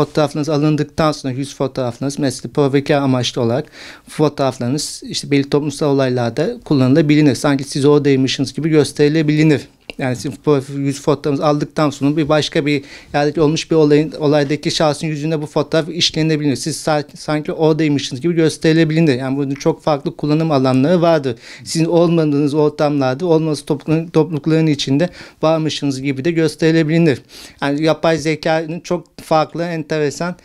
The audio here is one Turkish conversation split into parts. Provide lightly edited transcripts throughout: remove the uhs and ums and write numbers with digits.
Fotoğraflarınız alındıktan sonra yüz fotoğraflarınız mesela provokatör amaçlı olarak fotoğraflarınız işte belli toplumsal olaylarda kullanılabilir. Sanki siz oradaymışsınız gibi gösterilebilir. Yani siz yüz fotoğrafınızı aldıktan sonra bir başka bir yerdeki olmuş bir olaydaki şahsın yüzünde bu fotoğraf işlenebilir. Siz sanki oradaymışsınız gibi gösterilebilir. Yani bunun çok farklı kullanım alanları vardır. Sizin olmadığınız ortamlarda, olması toplulukların içinde varmışsınız gibi de gösterilebilir. Yani yapay zekanın çok farklı, enteresan,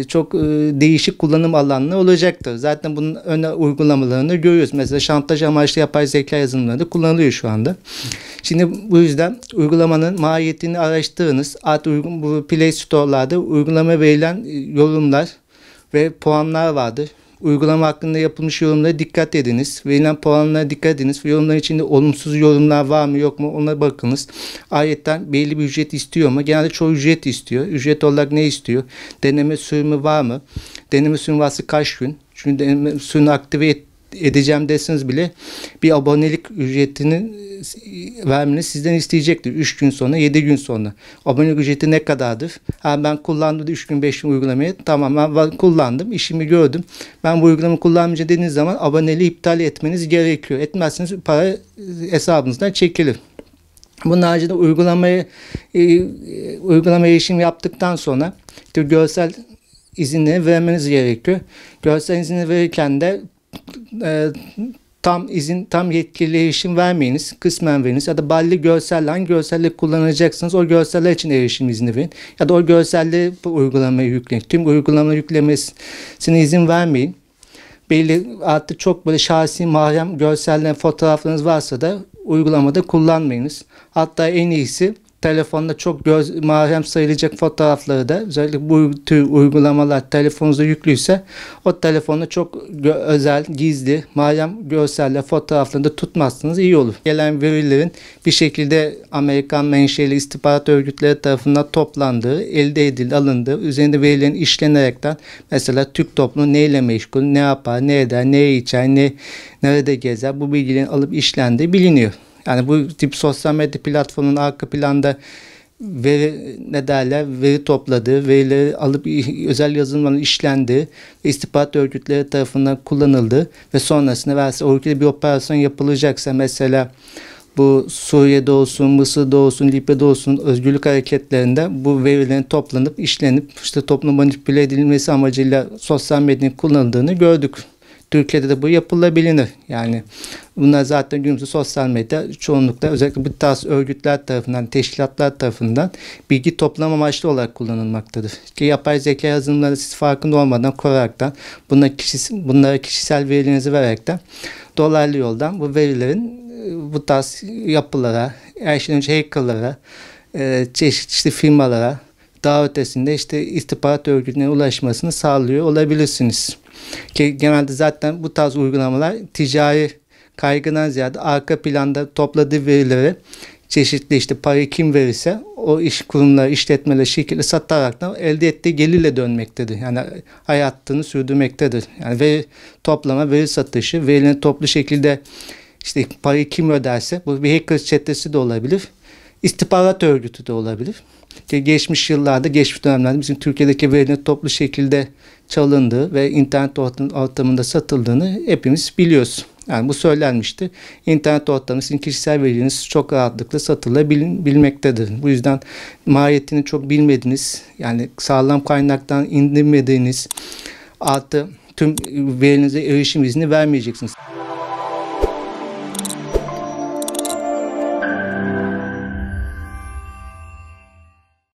çok değişik kullanım alanları olacaktır. Zaten bunun ön uygulamalarını görüyoruz. Mesela şantaj amaçlı yapay zeka yazılımları da kullanılıyor şu anda. Şimdi bu yüzden uygulamanın mahiyetini araştırınız. Artık bu Play Store'larda uygulama verilen yorumlar ve puanlar vardır. Uygulama hakkında yapılmış yorumlara dikkat ediniz. Verilen puanlara dikkat ediniz. Yorumların içinde olumsuz yorumlar var mı yok mu ona bakınız. Ayetten belli bir ücret istiyor mu? Genelde çoğu ücret istiyor. Ücret olarak ne istiyor? Deneme sürümü var mı? Deneme sürümü varsa kaç gün? Çünkü deneme sürümünü aktive edeceğim deseniz bile bir abonelik ücretini vermenizi sizden isteyecektir. 3 gün sonra, 7 gün sonra. Abonelik ücreti ne kadardır? Ben kullandım 3 gün 5 gün uygulamayı. Tamam ben kullandım. İşimi gördüm. Ben bu uygulamayı kullanmayacağım dediğiniz zaman aboneliği iptal etmeniz gerekiyor. Etmezseniz para hesabınızdan çekilir. Bunun haricinde uygulamaya erişim yaptıktan sonra işte görsel izinleri vermeniz gerekiyor. Görsel izinleri verirken de tam yetkili erişim vermeyiniz, kısmen veriniz ya da belli hangi görselleri kullanacaksınız o görseller için erişim izni verin ya da o görselleri bu uygulamaya yükleyin. Tüm uygulamaları yüklemesine izin vermeyin. Belli artık çok böyle şahsi mahrem görseller, fotoğraflarınız varsa da uygulamada kullanmayınız. Hatta en iyisi telefonda çok mahrem sayılacak fotoğrafları da özellikle bu tür uygulamalar telefonunuzda yüklüyse o telefonda çok özel, gizli, mahrem görseller, fotoğraflarını da tutmazsanız iyi olur. Gelen verilerin bir şekilde Amerikan menşeli istihbarat örgütleri tarafından toplandığı, elde edildi, alındığı, üzerinde verilerin işlenerekten mesela Türk toplumu neyle meşgul, ne yapar, ne eder, ne içer, nerede gezer bu bilgilerin alıp işlendiği biliniyor. Yani bu tip sosyal medya platformunun arka planda veri topladığı, verileri alıp özel yazılımların işlendiği, istihbarat örgütleri tarafından kullanıldığı ve sonrasında verse o ülkede bir operasyon yapılacaksa mesela bu Suriye'de olsun, Mısır'da olsun, Libya'da olsun özgürlük hareketlerinde bu verilerin toplanıp işlenip işte toplum manipüle edilmesi amacıyla sosyal medyanın kullanıldığını gördük. Türkiye'de de bu yapılabilir. Yani bunlar zaten günümüzde sosyal medya çoğunlukla özellikle bu tarz örgütler tarafından, teşkilatlar tarafından bilgi toplama amaçlı olarak kullanılmaktadır. Ki yapay zeka yazılımları siz farkında olmadan koyaraktan, bunlara kişisel verilerinizi vererekten dolaylı yoldan bu verilerin bu tarz yapılara, her şeyden önce hackerlara, çeşitli firmalara, daha ötesinde işte istihbarat örgütüne ulaşmasını sağlıyor olabilirsiniz. Ki genelde zaten bu tarz uygulamalar ticari kaygıdan ziyade arka planda topladığı verileri çeşitli işte parayı kim verirse o iş kurumları, işletmeler, şirketler satarak da elde ettiği gelirle dönmektedir. Yani hayatını sürdürmektedir. Yani veri toplama, veri satışı, verilerin toplu şekilde işte parayı kim öderse bu bir hacker çetesi de olabilir. İstihbarat örgütü de olabilir. Geçmiş yıllarda, geçmiş dönemlerde bizim Türkiye'deki verilerin toplu şekilde çalındığı ve internet ortamında satıldığını hepimiz biliyoruz. Yani bu söylenmişti. İnternet ortamında sizin kişisel verileriniz çok rahatlıkla satılabilmektedir. Bu yüzden mahiyetini çok bilmediğiniz, yani sağlam kaynaktan indirmediğiniz artı tüm verinize erişim izni vermeyeceksiniz.